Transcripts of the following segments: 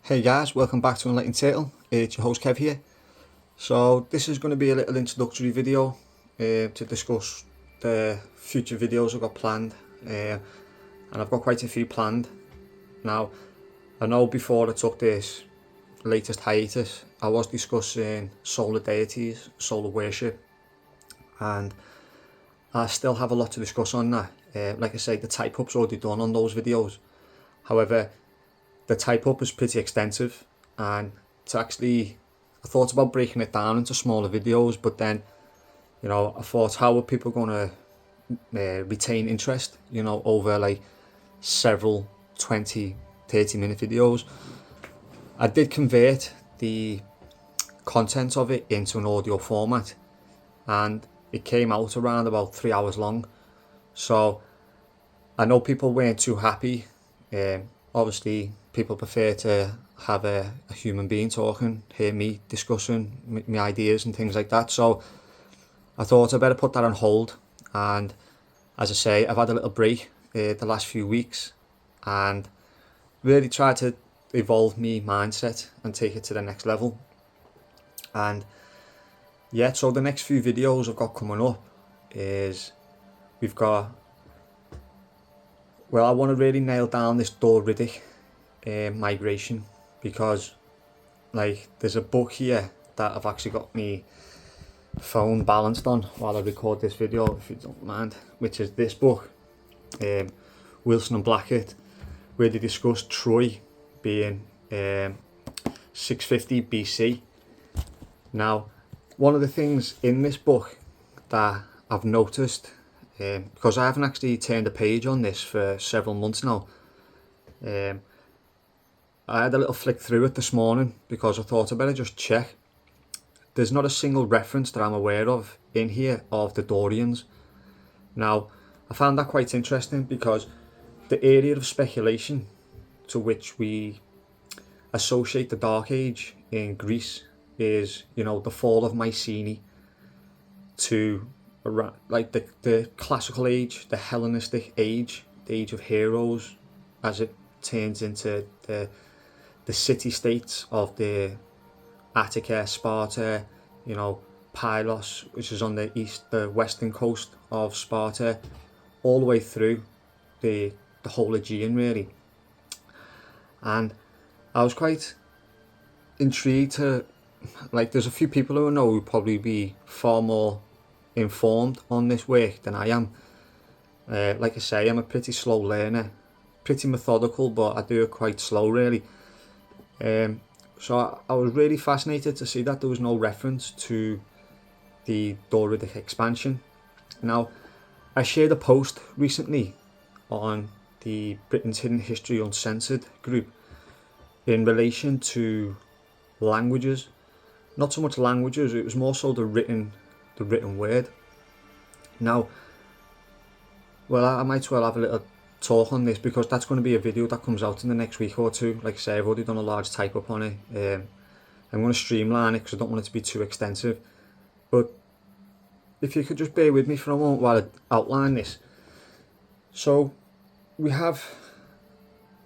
Hey guys, welcome back to Enlightened Turtle. It's your host Kev here. So this is going to be a little introductory video to discuss the future videos I've got planned, and I've got quite a few planned. Now, I know before I took this latest hiatus, I was discussing solar deities, solar worship, and I still have a lot to discuss on that. Like I say, the type up's already done on those videos. However, the type up is pretty extensive, and I thought about breaking it down into smaller videos, but then I thought, how are people going to retain interest over like several 20-30 minute videos. I did convert the content of it into an audio format, and it came out around about 3 hours long. So I know people weren't too happy. Obviously people prefer to have a human being talking, hear me discussing my ideas and things like that. So I thought I better put that on hold, and as I say, I've had a little break the last few weeks and really tried to evolve my mindset and take it to the next level. And yeah, so the next few videos I've got coming up is I want to really nail down this Dor Riddick migration, because like there's a book here that I've actually got my phone balanced on while I record this video, if you don't mind, which is this book, Wilson and Blackett, where they discuss Troy being 650 BC. Now, one of the things in this book that I've noticed, because I haven't actually turned a page on this for several months now, I had a little flick through it this morning because I thought I better just check. There's not a single reference that I'm aware of in here of the Dorians. Now, I found that quite interesting because the area of speculation to which we associate the Dark Age in Greece is, the fall of Mycenae to like the classical age, the Hellenistic age, the age of heroes, as it turns into the city-states of the Attica, Sparta, Pylos, which is on the western coast of Sparta, all the way through the whole Aegean really. And I was quite intrigued to, like, there's a few people who I know who probably be far more informed on this work than I am. Like I say, I'm a pretty slow learner, pretty methodical, but I do it quite slow really. So I was really fascinated to see that there was no reference to the Dor Riddick expansion. Now, I shared a post recently on the Britain's Hidden History Uncensored group in relation to languages. Not so much languages, it was more so the written word. Now, I might as well have a little talk on this, because that's going to be a video that comes out in the next week or two. Like I say, I've already done a large type up on it. I'm going to streamline it because I don't want it to be too extensive. But if you could just bear with me for a moment while I outline this. So we have,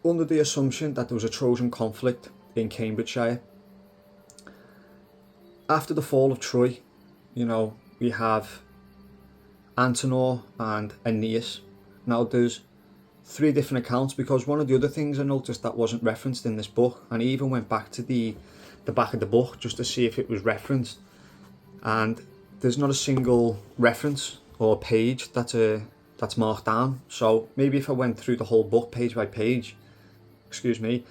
under the assumption that there was a Trojan conflict in Cambridgeshire, after the fall of Troy, we have Antenor and Aeneas. Now there's 3 different accounts, because one of the other things I noticed that wasn't referenced in this book, and I even went back to the back of the book just to see if it was referenced, and there's not a single reference or page that's marked down. So maybe if I went through the whole book page by page, I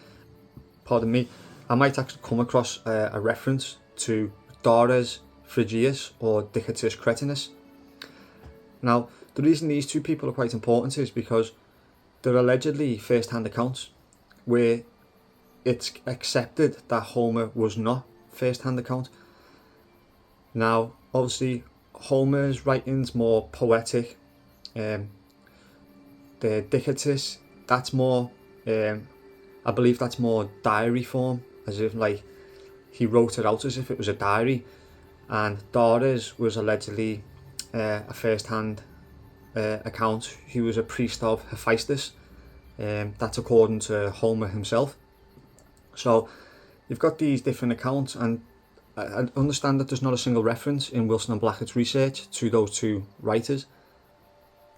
might actually come across a reference to Dares Phrygius or Dicatus Cretinus. Now, the reason these 2 people are quite important is because they're allegedly first-hand accounts where it's accepted that Homer was not first-hand account. Now, obviously, Homer's writing's more poetic. The Dicatus, that's more, I believe that's more diary form, as if like he wrote it out as if it was a diary. And Dares was allegedly a first-hand account. He was a priest of Hephaestus. That's according to Homer himself. So you've got these different accounts, and I understand that there's not a single reference in Wilson and Blackett's research to those two writers.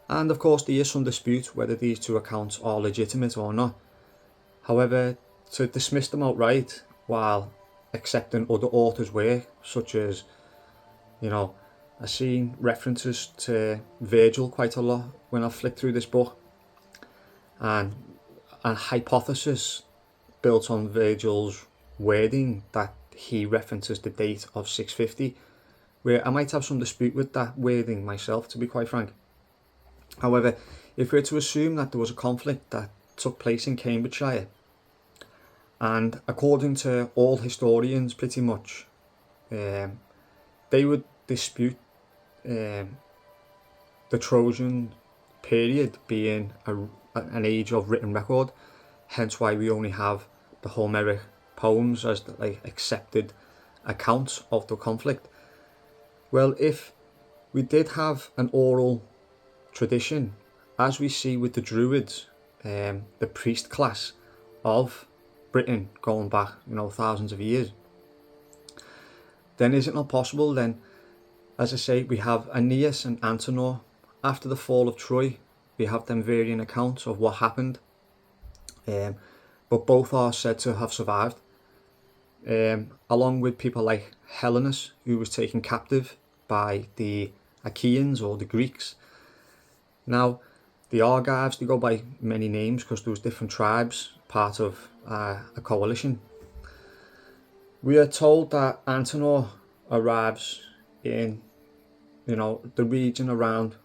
And of course there is some dispute whether these two accounts are legitimate or not. However, to dismiss them outright while accepting other authors' work, such as, I've seen references to Virgil quite a lot when I flicked through this book, and a hypothesis built on Virgil's wording that he references the date of 650, where I might have some dispute with that wording myself, to be quite frank. However, if we're to assume that there was a conflict that took place in Cambridgeshire, and according to all historians pretty much, they would dispute the Trojan period being an age of written record, hence why we only have the Homeric poems as the accepted accounts of the conflict. Well, if we did have an oral tradition, as we see with the Druids, the priest class of Britain going back thousands of years, then is it not possible then, as I say, we have Aeneas and Antenor after the fall of Troy? We have them varying accounts of what happened, but both are said to have survived, along with people like Helenus, who was taken captive by the Achaeans or the Greeks. Now, the Argives, they go by many names because there was different tribes, part of a coalition. We are told that Antenor arrives in, the region around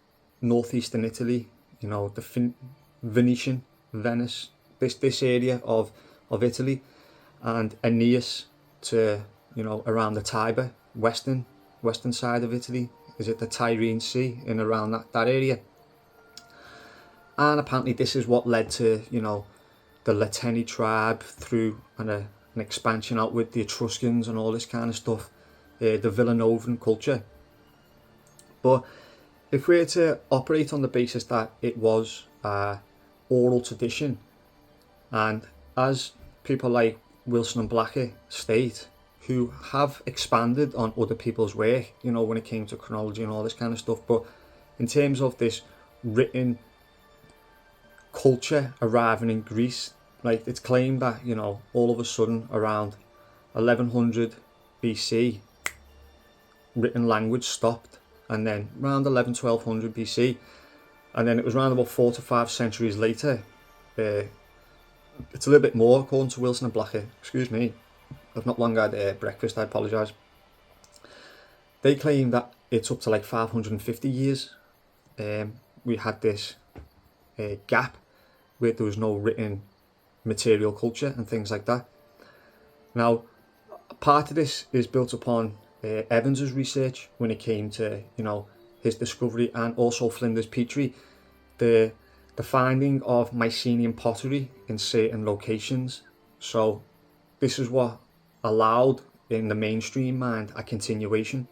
northeastern Italy, the Venetian, Venice, this area of Italy, and Aeneas to, around the Tiber, western side of Italy. Is it the Tyrrhene Sea, in around that area? And apparently this is what led to, the Latini tribe through an expansion out with the Etruscans and all this kind of stuff, the Villanovan culture. But if we're to operate on the basis that it was oral tradition, and as people like Wilson and Blackett state, who have expanded on other people's work, when it came to chronology and all this kind of stuff, but in terms of this written culture arriving in Greece, it's claimed that all of a sudden around 1100 BC written language stopped, and then around 1200 BC, and then it was around about 4 to 5 centuries later, it's a little bit more according to Wilson and Blackett, excuse me, I've not long had breakfast, I apologise. They claim that it's up to 550 years. We had this gap where there was no written material culture and things like that. Now, part of this is built upon Evans's research when it came to his discovery, and also Flinders Petrie, the finding of Mycenaean pottery in certain locations. So this is what allowed in the mainstream mind a continuation,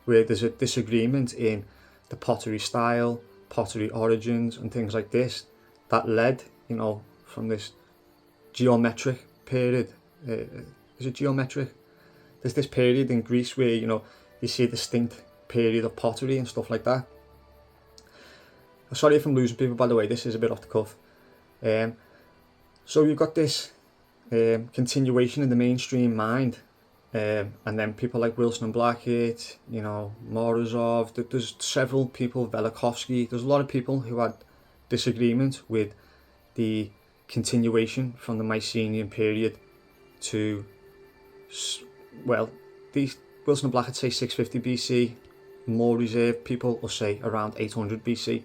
where there's a disagreement in the pottery style, pottery origins and things like this, that led from this geometric period. Is it geometric? There's this period in Greece where you see a distinct period of pottery and stuff like that. Sorry if I'm losing people, by the way, this is a bit off the cuff. So you've got this continuation in the mainstream mind, and then people like Wilson and Blackett, Morozov, there's several people, Velikovsky, there's a lot of people who had disagreement with the continuation from the Mycenaean period to, these Wilson and Blackett say 650 BC, more reserved people will say around 800 BC.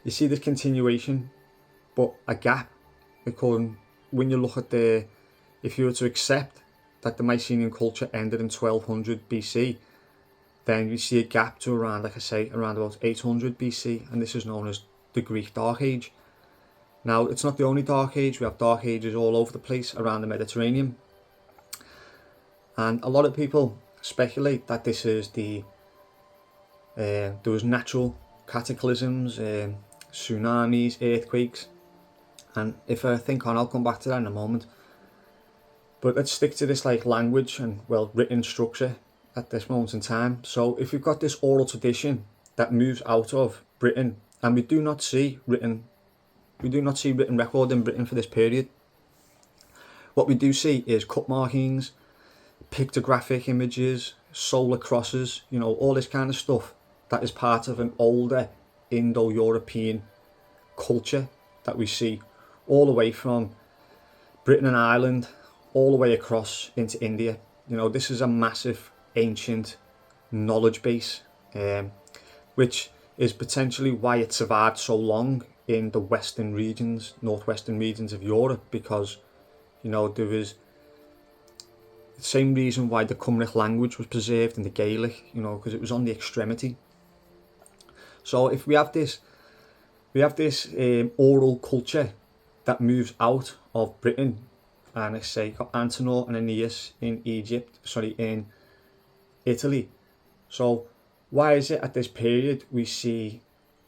You see this continuation, but a gap, when you look at if you were to accept that the Mycenaean culture ended in 1200 BC, then you see a gap to around, like I say, around about 800 BC, and this is known as the Greek Dark Age. Now, it's not the only Dark Age, we have Dark Ages all over the place around the Mediterranean, and a lot of people speculate that this is there was natural cataclysms, tsunamis, earthquakes, and if I think on, I'll come back to that in a moment. But let's stick to this like language and well written structure at this moment in time. So if we've got this oral tradition that moves out of Britain, and we do not see written record in Britain for this period. What we do see is cut markings, pictographic images, solar crosses, you know, all this kind of stuff that is part of an older Indo-European culture that we see all the way from Britain and Ireland, all the way across into India. You know, this is a massive ancient knowledge base, which is potentially why it survived so long in the western regions, northwestern regions of Europe, because, you know, there was the same reason why the Cymric language was preserved in the Gaelic, you know, because it was on the extremity. So if we have this oral culture that moves out of Britain, and I say got Antenor and Aeneas in in Italy. So why is it at this period we see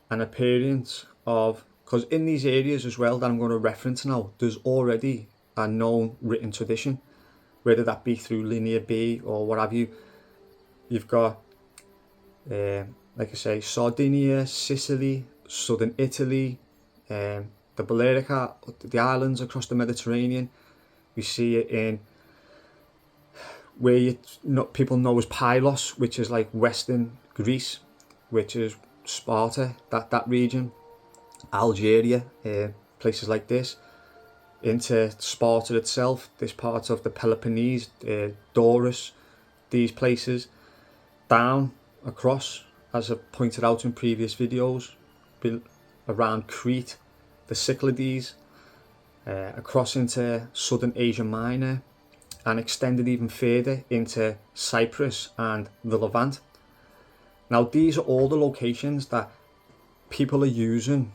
an appearance of, because in these areas as well that I'm going to reference now, there's already a known written tradition, whether that be through Linear B or what have you. You've got, like I say, Sardinia, Sicily, southern Italy, the Balearic, the islands across the Mediterranean. We see it in where people know as Pylos, which is like western Greece, which is Sparta, that region, Algeria, places like this, into Sparta itself, this part of the Peloponnese, Doris, these places, down across, as I've pointed out in previous videos, around Crete, the Cyclades, across into southern Asia Minor, and extended even further into Cyprus and the Levant. Now these are all the locations that people are using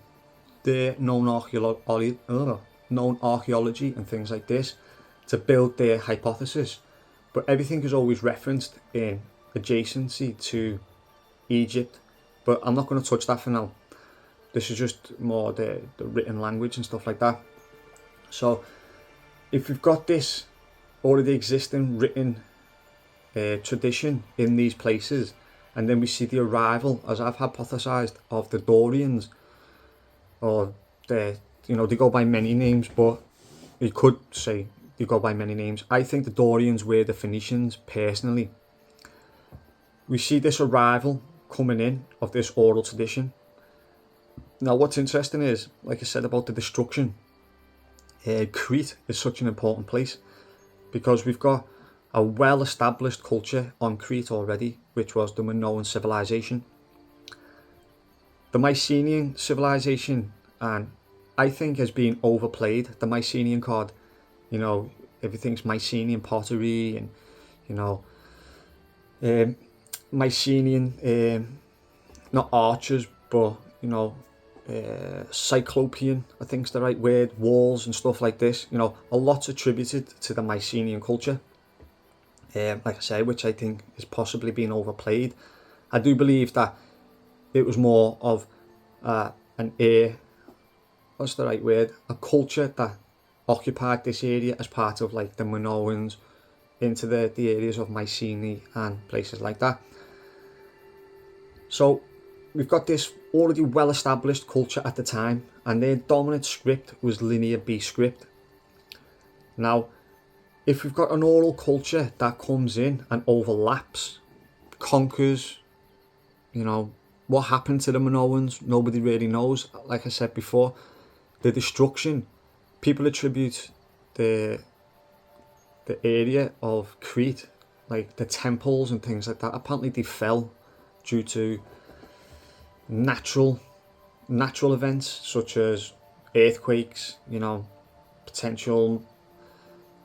their known archaeology and things like this to build their hypothesis, but everything is always referenced in adjacency to Egypt. But I'm not going to touch that for now. This is just more the written language and stuff like that. So if we've got this already existing written tradition in these places, and then we see the arrival, as I've hypothesized, of the Dorians, or they go by many names, but you could say they go by many names. I think the Dorians were the Phoenicians personally. We see this arrival coming in of this oral tradition. Now what's interesting is, like I said about the destruction, Crete is such an important place because we've got a well-established culture on Crete already, which was the Minoan civilization. The Mycenaean civilization, and I think has been overplayed, the Mycenaean card. You know, everything's Mycenaean pottery and, you know, Mycenaean, not archers, but, you know, Cyclopean, I think's the right word, walls and stuff like this. You know, a lot's attributed to the Mycenaean culture, like I say, which I think is possibly being overplayed. I do believe that it was more of what's the right word, a culture that occupied this area as part of like the Minoans into the areas of Mycenae and places like that. So we've got this already well-established culture at the time, and their dominant script was Linear B script. Now, if we've got an oral culture that comes in and overlaps, conquers, you know, what happened to the Minoans, nobody really knows. Like I said before, the destruction, people attribute the area of Crete, like the temples and things like that, apparently they fell due to natural events such as earthquakes, you know, potential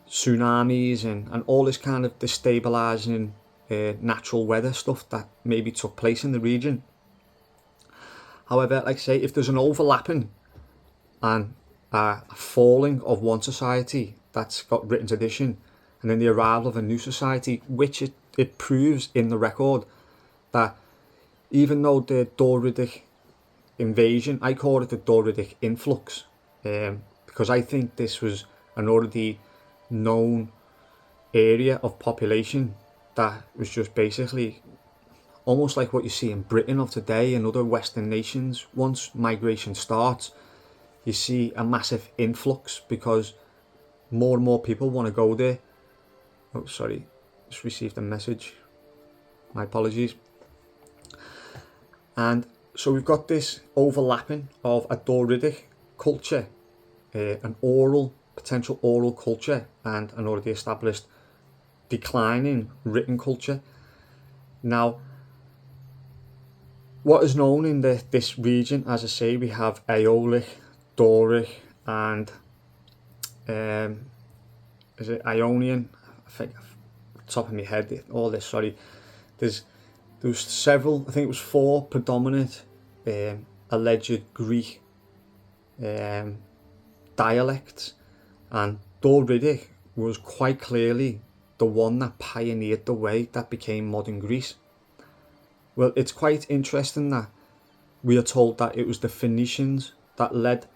tsunamis and all this kind of destabilizing natural weather stuff that maybe took place in the region. However, like I say, if there's an overlapping and a falling of one society that's got written tradition, and then the arrival of a new society, which it proves in the record that even though the Doridic invasion, I call it the Doridic influx, because I think this was an already known area of population that was just basically almost like what you see in Britain of today and other Western nations. Once migration starts, you see a massive influx because more and more people want to go there. Oh, sorry, just received a message. My apologies. And so we've got this overlapping of a Doridic culture, an potential oral culture, and an already established declining written culture. Now, what is known in this region, as I say, we have Aeolic, Doric, and is it Ionian? I think, top of my head, all this. Sorry, there was several. I think it was 4 predominant alleged Greek dialects, and Doridic was quite clearly the one that pioneered the way that became modern Greece. Well, it's quite interesting that we are told that it was the Phoenicians that led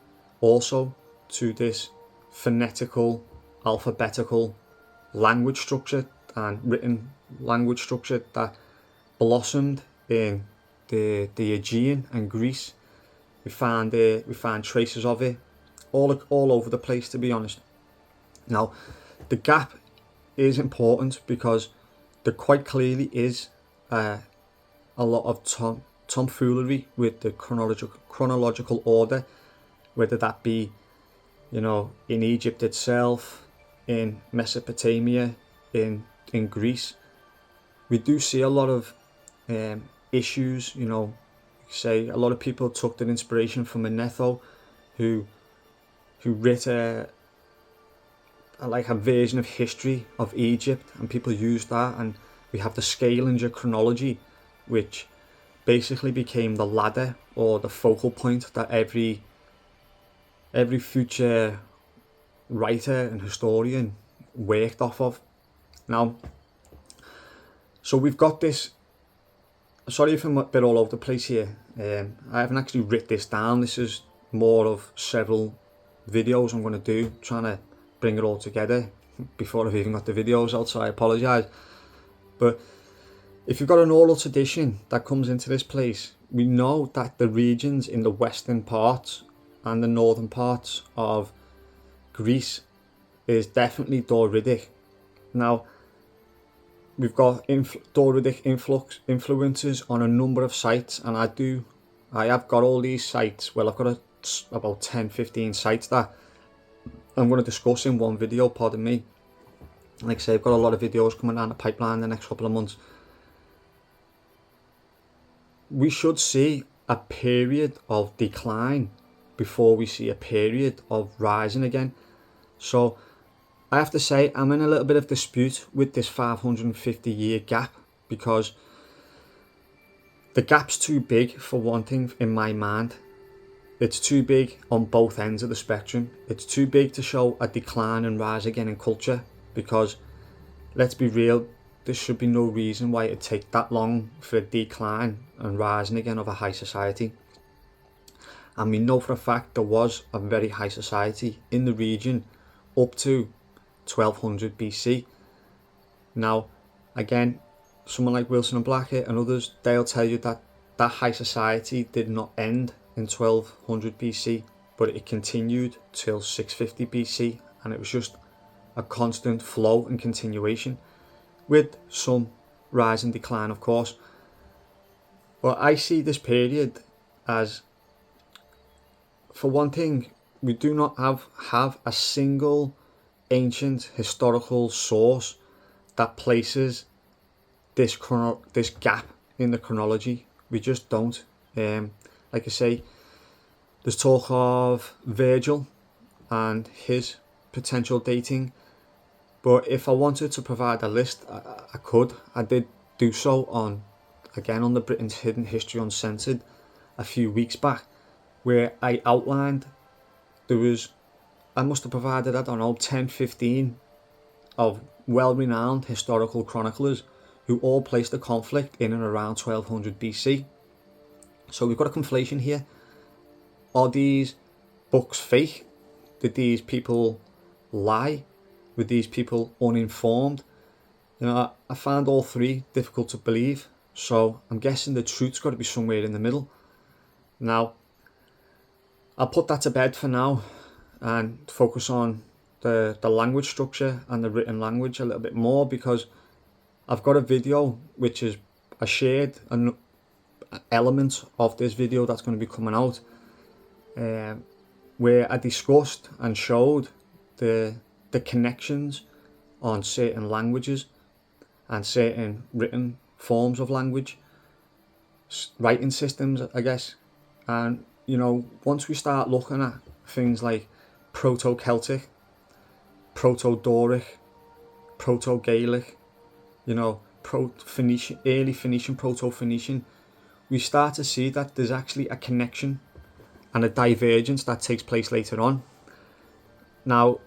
also to this phonetical, alphabetical language structure and written language structure that blossomed in the Aegean and Greece. We find traces of it all over the place, to be honest. Now, the gap is important because there quite clearly is a lot of tomfoolery with the chronological order, whether that be, in Egypt itself, in Mesopotamia, in Greece. We do see a lot of issues. Say a lot of people took their inspiration from Manetho, who wrote a version of history of Egypt, and people used that. And we have the Scalinger chronology, which basically became the ladder or the focal point that every future writer and historian worked off of. Now, so we've got this. Sorry if I'm a bit all over the place here. I haven't actually written this down. This is more of several videos I'm going to do, trying to bring it all together before I've even got the videos out, so I apologise. But if you've got an oral tradition that comes into this place, we know that the regions in the western parts and the northern parts of Greece is definitely Doridic. Now, we've got Doridic influences on a number of sites, and I have got all these sites. Well, I've got about 10-15 sites that I'm going to discuss in one video, pardon me. Like I say, I've got a lot of videos coming down the pipeline in the next couple of months. We should see a period of decline before we see a period of rising again. So I have to say I'm in a little bit of dispute with this 550-year gap, because the gap's too big for one thing in my mind. It's too big on both ends of the spectrum. It's too big to show a decline and rise again in culture, because let's be real, there should be no reason why it'd take that long for a decline and rising again of a high society. And we know for a fact there was a very high society in the region up to 1200 BC. Now, again, someone like Wilson and Blackett and others, they'll tell you that that high society did not end in 1200 BC, but it continued till 650 BC, and it was just a constant flow and continuation, with some rise and decline, of course. But I see this period as, for one thing, we do not have a single ancient historical source that places this gap in the chronology. We just don't. Like I say, there's talk of Virgil and his potential dating, but if I wanted to provide a list, I could. I did do so on the Britain's Hidden History Uncensored a few weeks back, where I outlined I must have provided, 10-15 of well-renowned historical chroniclers who all placed the conflict in and around 1200 BC. So we've got a conflation here. Are these books fake? Did these people lie? Were these people uninformed? You know, I found all three difficult to believe, so I'm guessing the truth's got to be somewhere in the middle. Now, I'll put that to bed for now and focus on the language structure and the written language a little bit more, because I've got a video which is I shared an element of this video that's going to be coming out, where I discussed and showed the connections on certain languages and certain written forms of language, writing systems, I guess. And you know, once we start looking at things like Proto-Celtic, Proto-Doric, Proto-Gaelic, you know, Phoenician, early Phoenician, Proto-Phoenician, we start to see that there's actually a connection and a divergence that takes place later on. Now,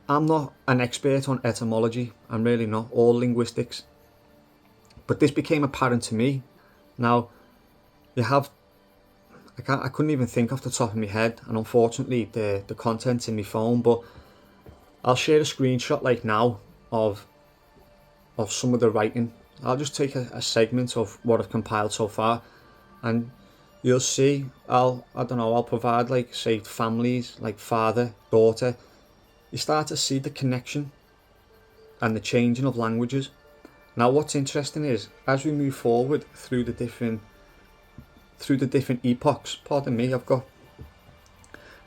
I'm not an expert on etymology, I'm really not, or linguistics, but this became apparent to me. Now, you have, I couldn't even think off the top of my head, and unfortunately the content's in my phone, but I'll share a screenshot like now of some of the writing. I'll just take a segment of what I've compiled so far, and you'll see, I'll provide, like, say, families, like father, daughter. You start to see the connection and the changing of languages. Now, what's interesting is, as we move forward through the different epochs, pardon me, I've got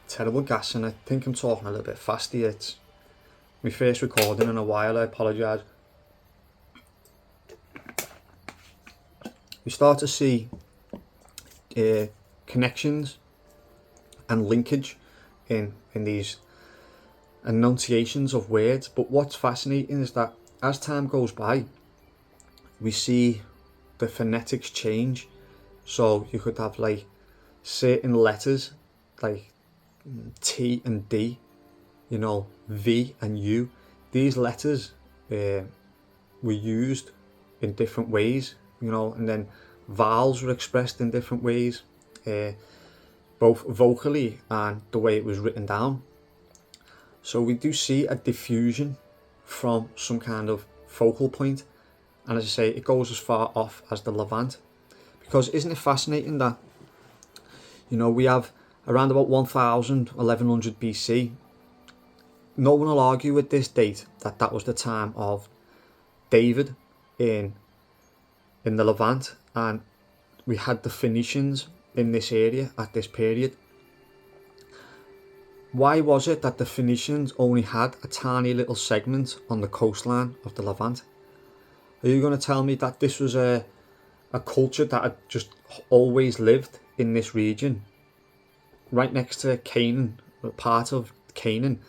terrible gas and I think I'm talking a little bit fast here. It's my first recording in a while, I apologise. We start to see connections and linkage in these enunciations of words, but what's fascinating is that as time goes by, we see the phonetics change. So you could have, like, certain letters like T and D, you know, V and U. These letters were used in different ways, you know, and then vowels were expressed in different ways, both vocally and the way it was written down. So we do see a diffusion from some kind of focal point, and as I say, it goes as far off as the Levant. Because isn't it fascinating that, you know, we have around about 1000, 1100 BC. No one will argue with this date that was the time of David in the Levant, and we had the Phoenicians in this area at this period. Why was it that the Phoenicians only had a tiny little segment on the coastline of the Levant? Are you going to tell me that this was a culture that had just always lived in this region, right next to Canaan, part of Canaan?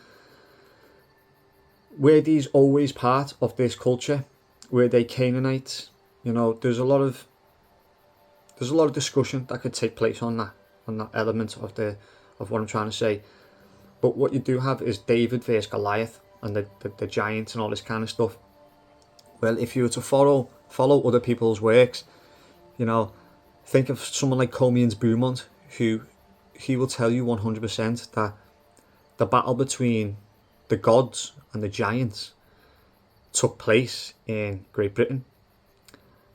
Were these always part of this culture? Were they Canaanites? You know, there's a lot of discussion that could take place on that element of what I'm trying to say. But what you do have is David versus Goliath and the giants and all this kind of stuff. Well, if you were to follow other people's works, you know, think of someone like Comines Beaumont, who he will tell you 100% that the battle between the gods and the giants took place in Great Britain.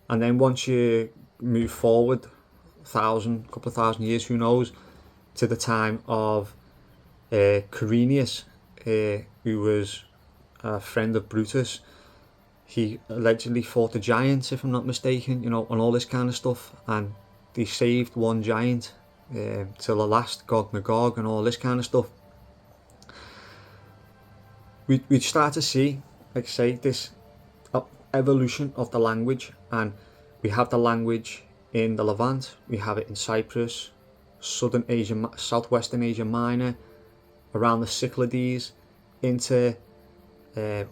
And then once you move forward couple of thousand years, who knows, to the time of Quirinius, who was a friend of Brutus. He allegedly fought the giants, if I'm not mistaken, you know, and all this kind of stuff, and they saved one giant till the last, Gog Magog, and all this kind of stuff. We start to see, like I say, this evolution of the language, and we have the language in the Levant, we have it in Cyprus, Southern Asia, Southwestern Asia Minor, around the Cyclades, into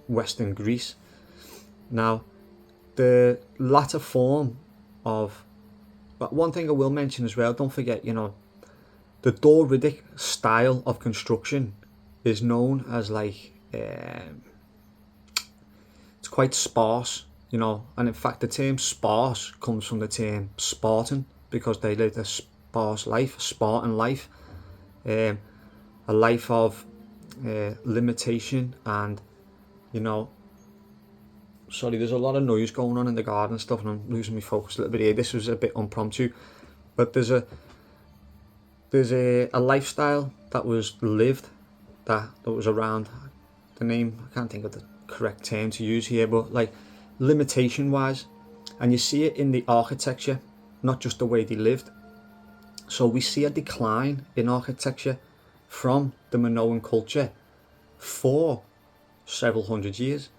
Western Greece. Now, the latter form of, but one thing I will mention as well, don't forget, you know, the Doritic style of construction is known as, like, it's quite sparse, you know, and in fact the term sparse comes from the term Spartan, because they lived a sparse life, a Spartan life, a life of limitation and, you know, Sorry, there's a lot of noise going on in the garden and stuff, and I'm losing my focus a little bit here. This was a bit impromptu, but there's a lifestyle that was lived, that was around. The name, I can't think of the correct term to use here, but like limitation wise, and you see it in the architecture, not just the way they lived. So we see a decline in architecture from the Minoan culture for several hundred years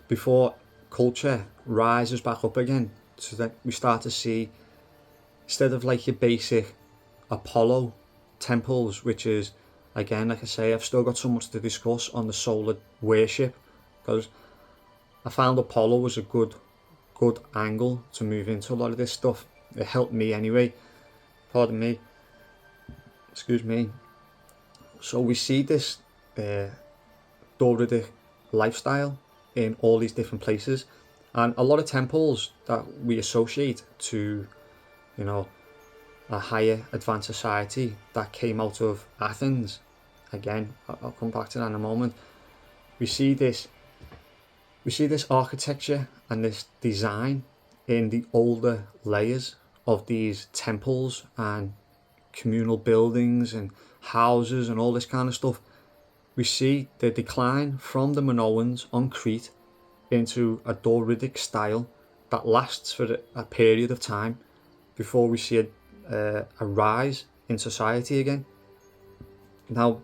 before culture rises back up again, so that we start to see, instead of like your basic Apollo temples, which is, again, like I say, I've still got so much to discuss on the solar worship, because I found Apollo was a good angle to move into a lot of this stuff. It helped me anyway, pardon me, excuse me. So we see this Druidic lifestyle in all these different places, and a lot of temples that we associate to, you know, a higher advanced society that came out of Athens. Again, I'll come back to that in a moment. We see this architecture and this design in the older layers of these temples and communal buildings and houses and all this kind of stuff. We see the decline from the Minoans on Crete into a Druidic style that lasts for a period of time before we see a rise in society again. Now,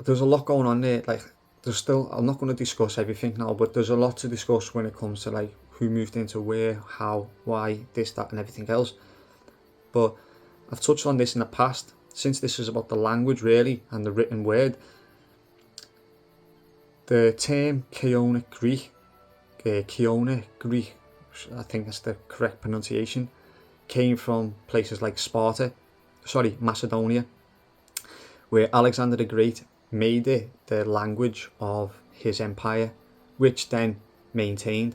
there's a lot going on there. Like, there's still, I'm not going to discuss everything now, but there's a lot to discuss when it comes to like who moved into where, how, why, this, that, and everything else. But I've touched on this in the past, since this is about the language really and the written word. The term Chaonic Greek, I think that's the correct pronunciation, came from places like Macedonia, where Alexander the Great made it the language of his empire, which then maintained.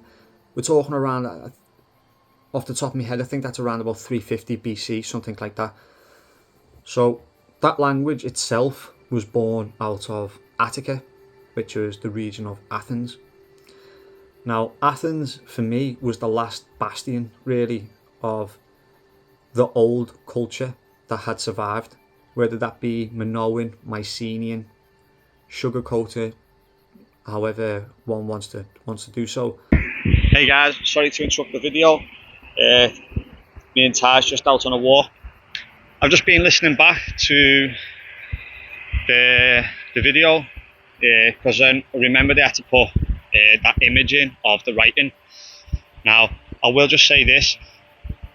We're talking around, off the top of my head, I think that's around about 350 BC, something like that. So that language itself was born out of Attica, which was the region of Athens. Now, Athens, for me, was the last bastion, really, of the old culture that had survived, whether that be Minoan, Mycenaean, sugar-coated, however one wants to do so. Hey guys, sorry to interrupt the video. Me and Ty's just out on a walk. I've just been listening back to the video because I remembered I had to put that image in of the writing. Now, I will just say this.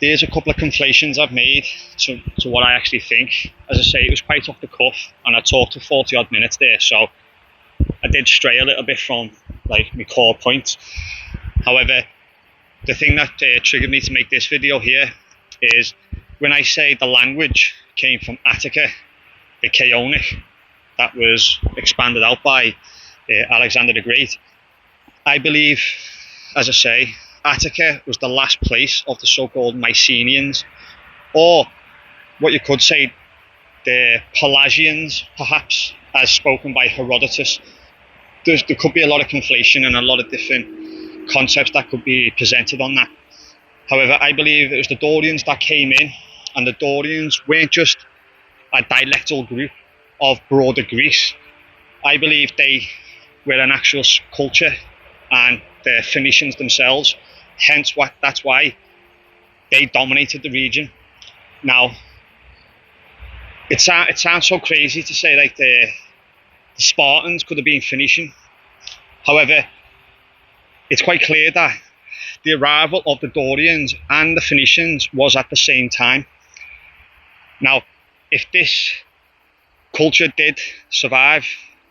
There's a couple of conflations I've made to what I actually think. As I say, it was quite off the cuff, and I talked for 40 odd minutes there, so I did stray a little bit from like my core point. However, the thing that triggered me to make this video here is when I say the language came from Attica, the Chaonic, that was expanded out by Alexander the Great. I believe, as I say, Attica was the last place of the so-called Mycenaeans, or what you could say, the Pelasgians, perhaps, as spoken by Herodotus. There could be a lot of conflation and a lot of different concepts that could be presented on that. However, I believe it was the Dorians that came in, and the Dorians weren't just a dialectal group of broader Greece. I believe they were an actual culture, and the Phoenicians themselves, that's why they dominated the region. Now, it sounds so crazy to say like the Spartans could have been Phoenician. However, it's quite clear that the arrival of the Dorians and the Phoenicians was at the same time. Now, if this culture did survive,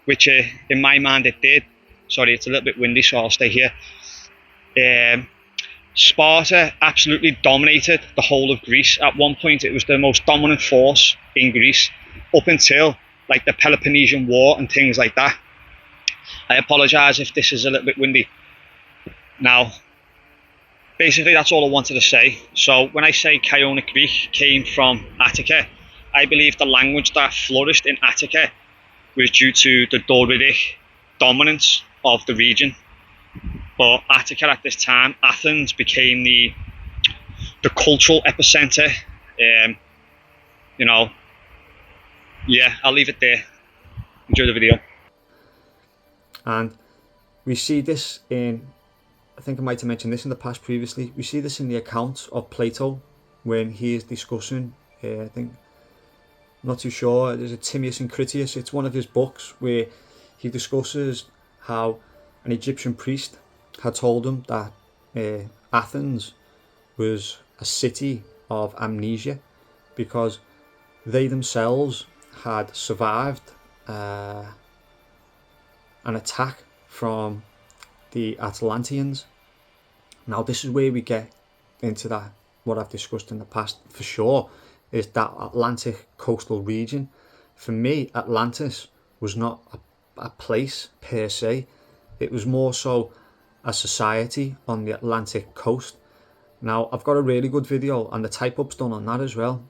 which in my mind it did, sorry, it's a little bit windy, so I'll stay here. Sparta absolutely dominated the whole of Greece. At one point, it was the most dominant force in Greece, up until like the Peloponnesian War and things like that. I apologise if this is a little bit windy. Now, basically, that's all I wanted to say. So when I say Chaonic Greek came from Attica, I believe the language that flourished in Attica was due to the Doric dominance of the region. But Attica at this time, Athens became the cultural epicenter. You know, yeah, I'll leave it there. Enjoy the video. And we see this in, I think I might have mentioned this in the past previously, we see this in the account of Plato when he is discussing, I think, I'm not too sure, there's a Timaeus and Critias, it's one of his books where he discusses how an Egyptian priest had told him that Athens was a city of amnesia because they themselves had survived an attack from the Atlanteans. Now this is where we get into that, what I've discussed in the past for sure, is that Atlantic coastal region. For me, Atlantis was not a place per se, it was more so a society on the Atlantic coast. Now I've got a really good video and the type up's done on that as well.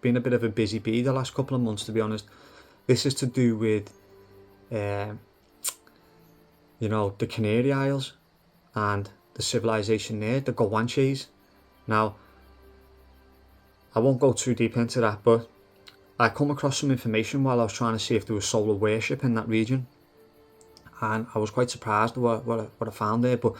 Been a bit of a busy bee the last couple of months, to be honest. This is to do with you know, the Canary Isles and the civilization there, the Guanches. Now I won't go too deep into that, but I come across some information while I was trying to see if there was solar worship in that region, and I was quite surprised what I found there. But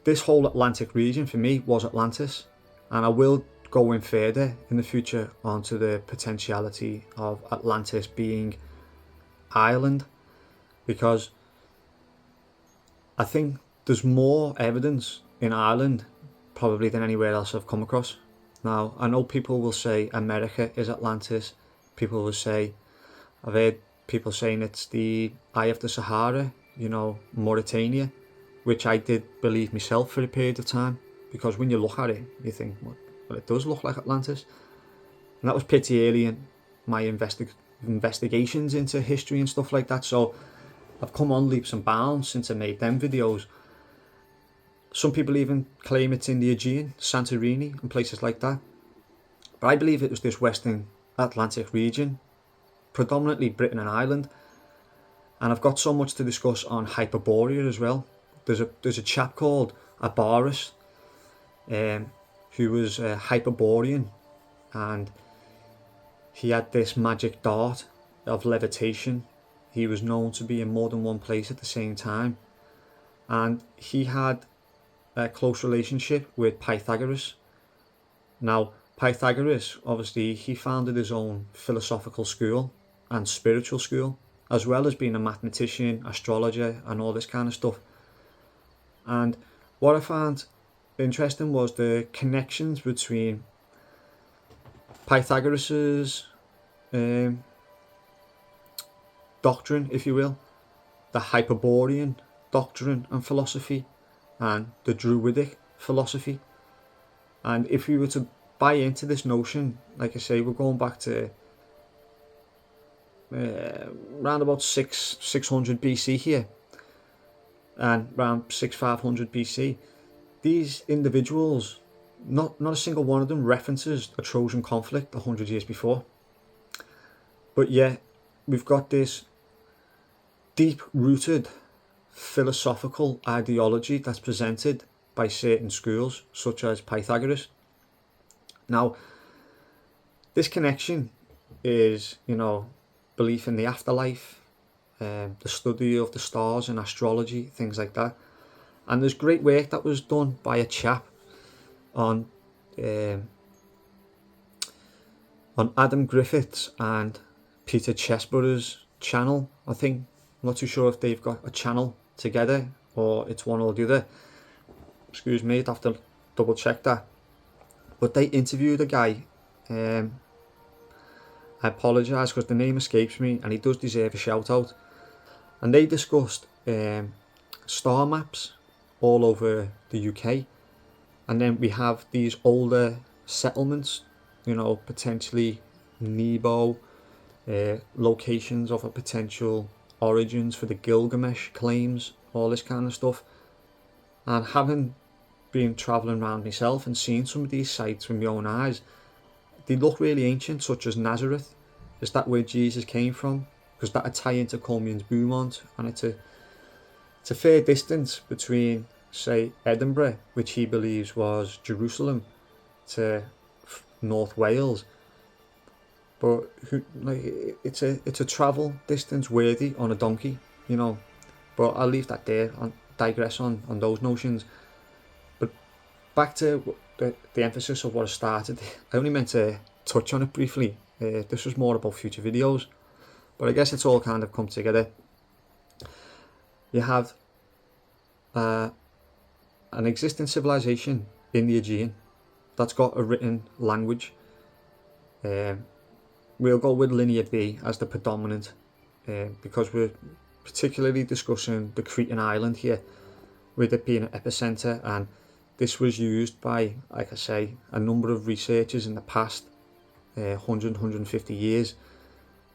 this whole Atlantic region for me was Atlantis, and I will go in further in the future onto the potentiality of Atlantis being Ireland, because I think there's more evidence in Ireland probably than anywhere else I've come across. Now, I know people will say America is Atlantis. People will say, I've heard people saying it's the Eye of the Sahara, you know, Mauritania, which I did believe myself for a period of time, because when you look at it, you think, well, it does look like Atlantis. And that was pretty early in my investigations into history and stuff like that, so I've come on leaps and bounds since I made them videos. Some people even claim it's in the Aegean, Santorini and places like that. But I believe it was this Western Atlantic region, predominantly Britain and Ireland. And I've got so much to discuss on Hyperborea as well. There's a chap called Abaris, who was a Hyperborean, and he had this magic dart of levitation. He was known to be in more than one place at the same time, and he had a close relationship with Pythagoras. Now Pythagoras, obviously, he founded his own philosophical school and spiritual school, as well as being a mathematician, astrologer and all this kind of stuff. And what I found interesting was the connections between Pythagoras's doctrine, if you will, the Hyperborean doctrine and philosophy, and the Druidic philosophy. And if we were to buy into this notion, like I say, we're going back to around about 600 BC here, and around 6500 BC, these individuals, not a single one of them references a Trojan conflict 100 years before. But yet we've got this deep-rooted philosophical ideology that's presented by certain schools, such as Pythagoras. Now, this connection is, you know, belief in the afterlife, the study of the stars and astrology, things like that. And there's great work that was done by a chap on Adam Griffiths and Peter Chesborough's channel. I think, I'm not too sure if they've got a channel together or it's one or the other. Excuse me, I'd have to double check that. But they interviewed a guy. I apologise because the name escapes me, and he does deserve a shout out. And they discussed star maps all over the UK, and then we have these older settlements, you know, potentially Nebo, locations of a potential origins for the Gilgamesh claims, all this kind of stuff. And having been travelling around myself and seeing some of these sites with my own eyes, they look really ancient, such as Nazareth. Is that where Jesus came from? because that would tie into Coleman's Beaumont, and it's a fair distance between say Edinburgh, which he believes was Jerusalem, to North Wales. But it's a travel distance worthy on a donkey, you know. But I'll leave that there. I'll digress on those notions. But back to the emphasis of what I started. I only meant to touch on it briefly. This was more about future videos, but I guess it's all kind of come together. You have an existing civilization in the Aegean that's got a written language. We'll go with Linear B as the predominant, because we're particularly discussing the Cretan island here, with it being an epicenter, and this was used by, like I say, a number of researchers in the past 100-150 years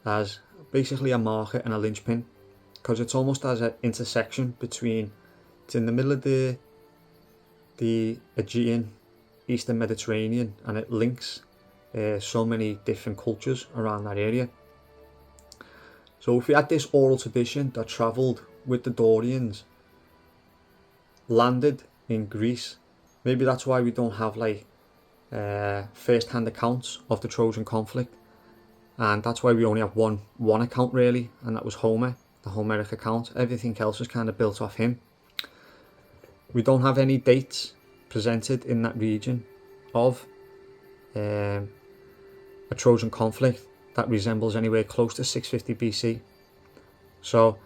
as basically a marker and a linchpin, because it's almost as an intersection between, it's in the middle of the Aegean, Eastern Mediterranean, and it links so many different cultures around that area. So if we had this oral tradition that travelled with the Dorians, landed in Greece, maybe that's why we don't have like first-hand accounts of the Trojan conflict, and that's why we only have one account really, and that was Homer, the Homeric account. Everything else was kind of built off him. We don't have any dates presented in that region of a Trojan conflict that resembles anywhere close to 650 BC. So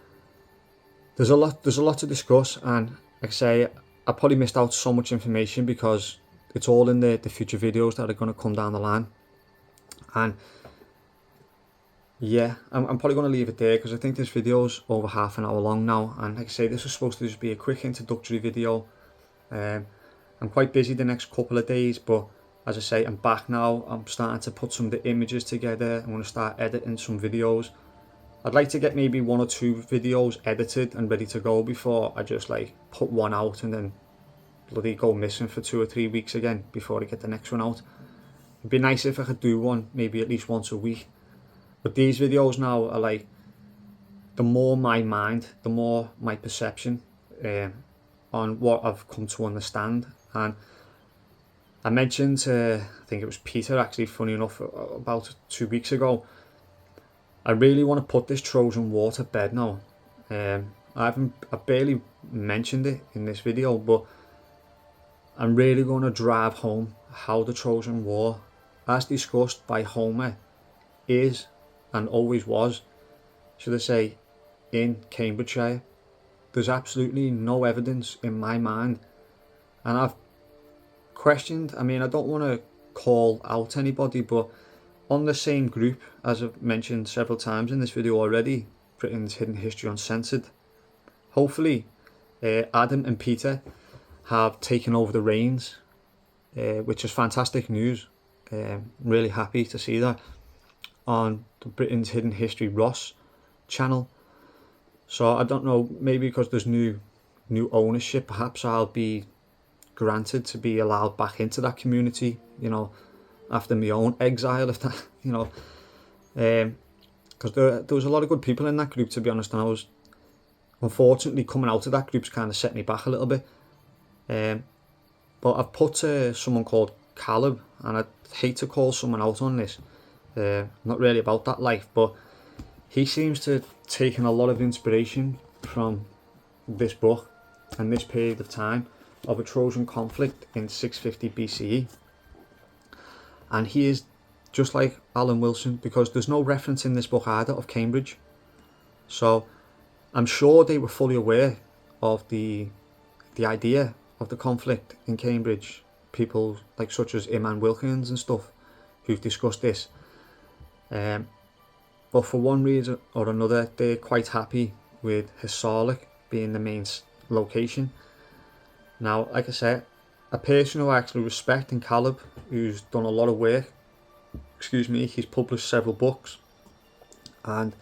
there's a lot to discuss, and like I say, I probably missed out so much information because it's all in the future videos that are going to come down the line. And yeah, I'm probably going to leave it there because I think this video is over half an hour long now, and like I say, this was supposed to just be a quick introductory video. I'm quite busy the next couple of days, but as I say, I'm back now. I'm starting to put some of the images together. I'm going to start editing some videos. I'd like to get maybe 1 or 2 videos edited and ready to go before I just like put one out and then bloody go missing for 2 or 3 weeks again before I get the next one out. It'd be nice if I could do one maybe at least once a week. But these videos now are like, the more my mind, the more my perception on what I've come to understand. And I mentioned I think it was Peter actually, funny enough, about 2 weeks ago, I really want to put this Trojan War to bed now. I barely mentioned it in this video, but I'm really going to drive home how the Trojan War, as discussed by Homer, is and always was, should I say, in Cambridgeshire. There's absolutely no evidence in my mind, and I've questioned, I mean, I don't want to call out anybody, but on the same group, as I've mentioned several times in this video already, Britain's Hidden History Uncensored, hopefully Adam and Peter have taken over the reins, which is fantastic news. Really happy to see that on the Britain's Hidden History Ross channel. So I don't know, maybe because there's new ownership, perhaps I'll be granted to be allowed back into that community, you know, after my own exile, if that, you know, because there was a lot of good people in that group, to be honest, and I was, unfortunately, coming out of that group's kind of set me back a little bit. But I've put someone called Caleb, and I'd hate to call someone out on this, not really about that life, but he seems to have taken a lot of inspiration from this book and this period of time of a Trojan conflict in 650 BCE. And he is just like Alan Wilson, because there's no reference in this book either of Cambridge. So I'm sure they were fully aware of the idea of the conflict in Cambridge. People like such as Iman Wilkins and stuff who've discussed this. But for one reason or another, they're quite happy with Hisarlik being the main location. Now, like I said, a person who I actually respect in Caleb, who's done a lot of work, he's published several books, and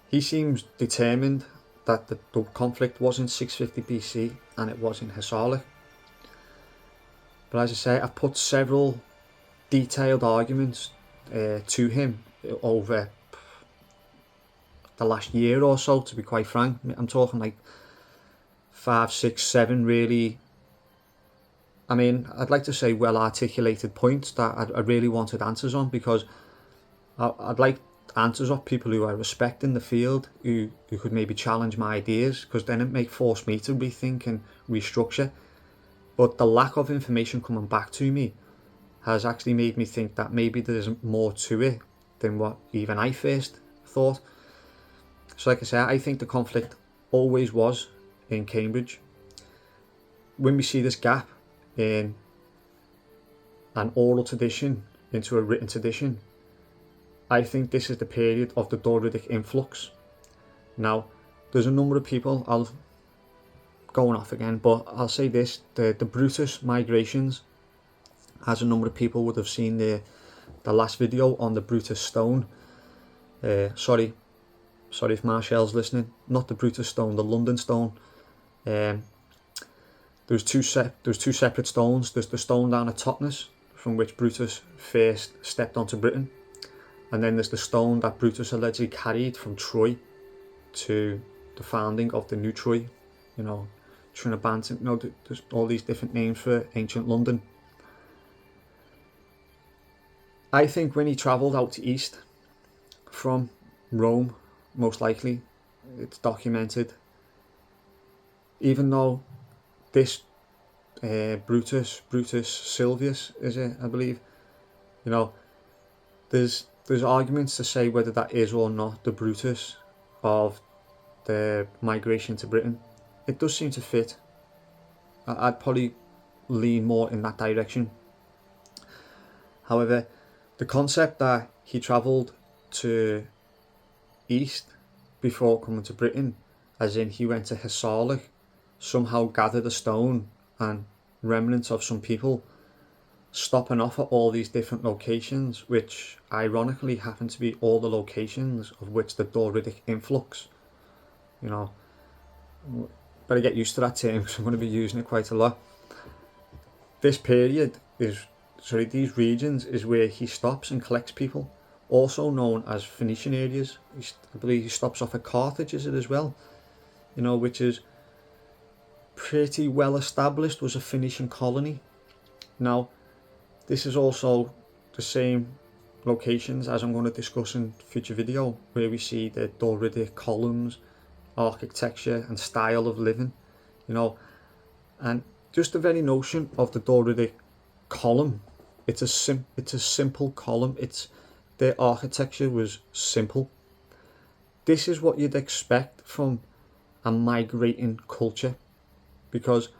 he seems determined that the conflict was in 650 BC and it was in Hisarlik. But as I say, I've put several detailed arguments to him over the last year or so, to be quite frank. I'm talking like 5, 6, 7 really, I mean, I'd like to say well articulated points that I really wanted answers on, because I'd like answers of people who I respect in the field, who could maybe challenge my ideas, because then it force me to rethink and restructure. But the lack of information coming back to me has actually made me think that maybe there's more to it than what even I first thought. So like I said, I think the conflict always was in Cambridge. When we see this gap in an oral tradition into a written tradition, I think this is the period of the Doridic influx. Now, there's a number of people, I'll going off again, but I'll say this, the Brutus migrations, as a number of people would have seen the last video on the Brutus stone. Sorry if Marshall's listening, not the Brutus stone, the London stone. There's two separate stones. There's the stone down at Totnes, from which Brutus first stepped onto Britain, and then there's the stone that Brutus allegedly carried from Troy to the founding of the new Troy. You know, Trinobantes, you know, there's all these different names for ancient London. I think when he travelled out to east from Rome, most likely, it's documented, even though this Brutus Silvius, is it, I believe, you know, there's arguments to say whether that is or not the Brutus of the migration to Britain. It does seem to fit. I'd probably lean more in that direction. However, the concept that he travelled to east before coming to Britain, as in he went to Hissarlik, somehow gathered a stone and remnants of some people stopping off at all these different locations, which ironically happen to be all the locations of which the Doridic influx, you know, better get used to that term because I'm going to be using it quite a lot. This period is, these regions is where he stops and collects people, also known as Phoenician areas. I believe he stops off at Carthage, is it as well, you know, which is pretty well established, was a Phoenician colony. Now, this is also the same locations as I'm going to discuss in future video, where we see the Doridic columns, architecture and style of living, you know, and just the very notion of the Doridic column. It's a simple column. Their architecture was simple. This is what you'd expect from a migrating culture, because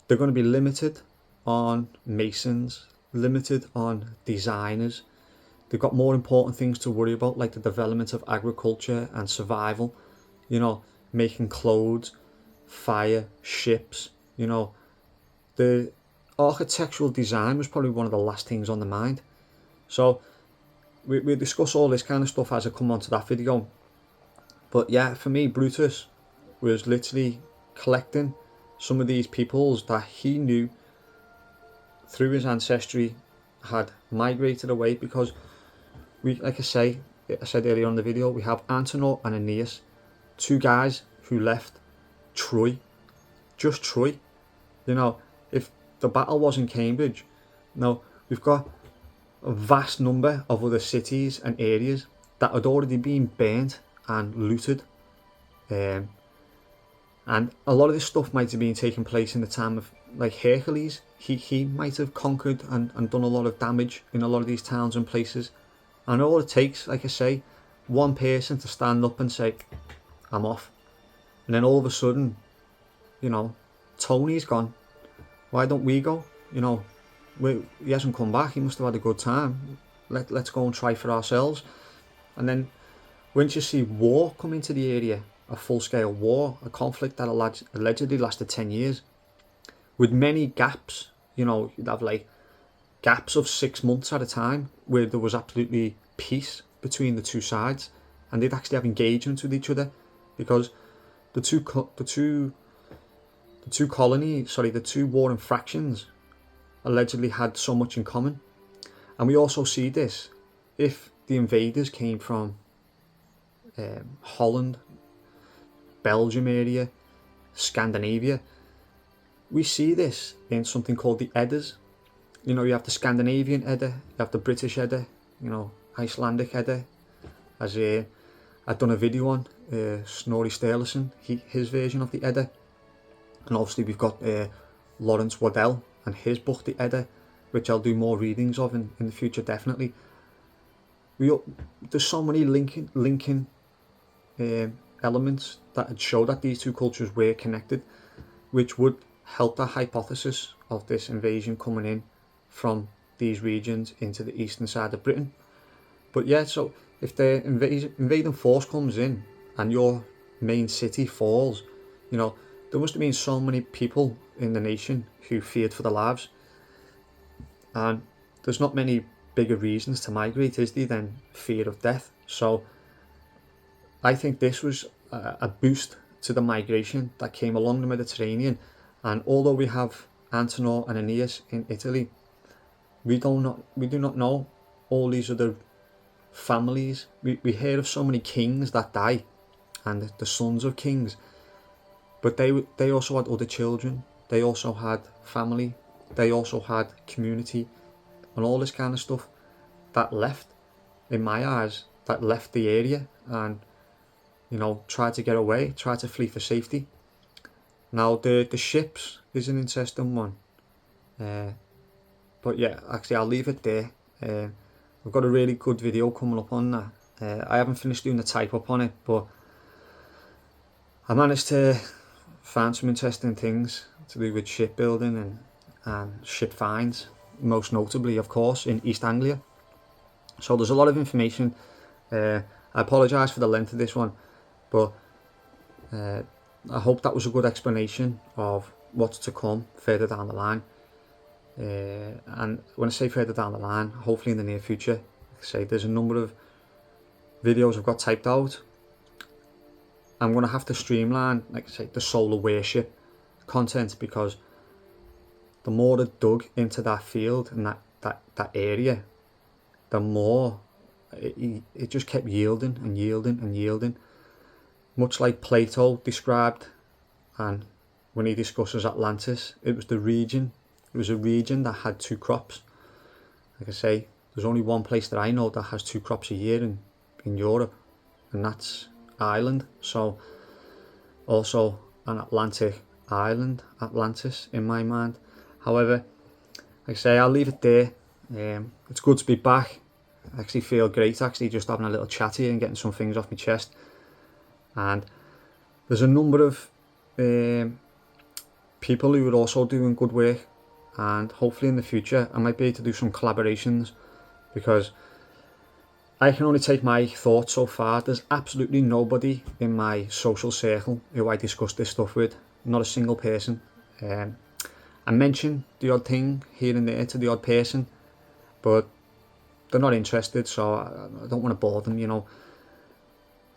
they're going to be limited on masons, limited on designers. They've got more important things to worry about, like the development of agriculture and survival, you know, making clothes, fire, ships, you know. The architectural design was probably one of the last things on the mind. So we'll discuss all this kind of stuff as I come onto that video. But yeah, for me, Brutus was literally collecting some of these peoples that he knew through his ancestry had migrated away, because we, like I said earlier on in the video, we have Antenor and Aeneas, two guys who left Troy, just Troy. You know, if the battle was in Cambridge, now we've got a vast number of other cities and areas that had already been burnt and looted, and a lot of this stuff might have been taking place in the time of, like, Hercules. He might have conquered and done a lot of damage in a lot of these towns and places, and all it takes, like I say, one person to stand up and say, I'm off, and then all of a sudden, you know, Tony's gone, why don't we go? You know, he hasn't come back, he must have had a good time, let's go and try for ourselves. And then once you see war come into the area, a full-scale war, a conflict that allegedly lasted 10 years, with many gaps, you know, you'd have like gaps of 6 months at a time where there was absolutely peace between the two sides, and they'd actually have engagements with each other, because the two warring fractions allegedly had so much in common. And we also see this if the invaders came from Holland, Belgium area, Scandinavia. We see this in something called the Eddas. You know, you have the Scandinavian Edda, you have the British Edda, you know, Icelandic Edda. As I've done a video on Snorri Sturluson, his version of the Edda, and obviously we've got Lawrence Waddell and his book the Edda, which I'll do more readings of in the future definitely. There's so many linking elements that would show that these two cultures were connected, which would help the hypothesis of this invasion coming in from these regions into the eastern side of Britain. But yeah, so if the invading force comes in and your main city falls, you know, there must have been so many people in the nation who feared for their lives. And there's not many bigger reasons to migrate, is there, than fear of death. So I think this was a boost to the migration that came along the Mediterranean. And although we have Antenor and Aeneas in Italy, we do not know all these other families. We hear of so many kings that die and the sons of kings, but they also had other children, they also had family, they also had community and all this kind of stuff that left, in my eyes, that left the area and, you know, tried to get away, tried to flee for safety. Now the ships is an interesting one, but yeah, actually I'll leave it there. We've got a really good video coming up on that. I haven't finished doing the type up on it, but I managed to find some interesting things to do with shipbuilding and ship finds, most notably of course in East Anglia. So there's a lot of information. I apologise for the length of this one, but I hope that was a good explanation of what's to come further down the line. And when I say further down the line, hopefully in the near future, like I say, there's a number of videos I've got typed out. I'm going to have to streamline, like I say, the solar worship content, because the more I dug into that field and that area, the more it just kept yielding and yielding and yielding. Much like Plato described, and when he discusses Atlantis, it was a region that had two crops. Like I say, there's only one place that I know that has two crops a year in Europe, and that's Ireland. So also an Atlantic island, Atlantis, in my mind. However, like I say, I'll leave it there. It's good to be back. I actually feel great actually just having a little chat here and getting some things off my chest. And there's a number of people who are also doing good work, and hopefully in the future I might be able to do some collaborations, because I can only take my thoughts so far. There's absolutely nobody in my social circle who I discuss this stuff with, not a single person. I mention the odd thing here and there to the odd person, but they're not interested, so I don't want to bore them, you know.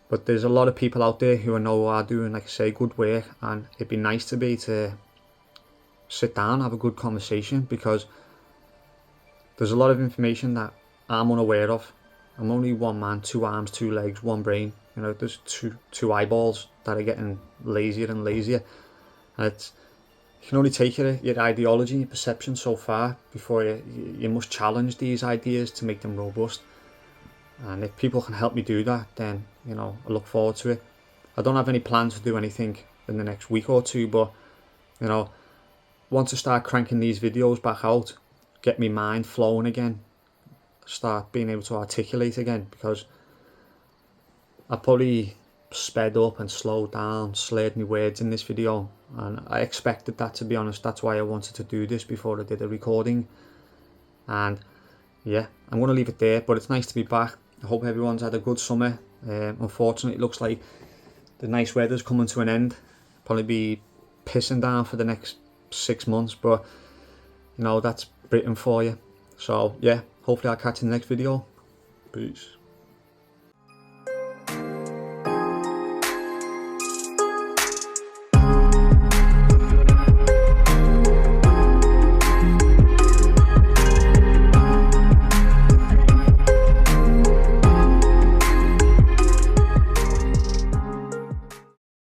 But there's a lot of people out there who I know are doing, like I say, good work, and it'd be nice to be to sit down, have a good conversation, because there's a lot of information that I'm unaware of. I'm only one man, two arms, two legs, one brain. You know, there's two eyeballs that are getting lazier and lazier, and you can only take your ideology, your perception so far before you must challenge these ideas to make them robust. And if people can help me do that, then, you know, I look forward to it. I don't have any plans to do anything in the next week or two, but, you know, once I start cranking these videos back out, get my mind flowing again, start being able to articulate again, because I probably sped up and slowed down, slurred my words in this video, and I expected that, to be honest. That's why I wanted to do this before I did the recording. And yeah, I'm going to leave it there, but it's nice to be back. I hope everyone's had a good summer. Unfortunately, it looks like the nice weather's coming to an end. Probably be pissing down for the next 6 months, but you know, that's Britain for you. So yeah, hopefully I'll catch you in the next video. Peace.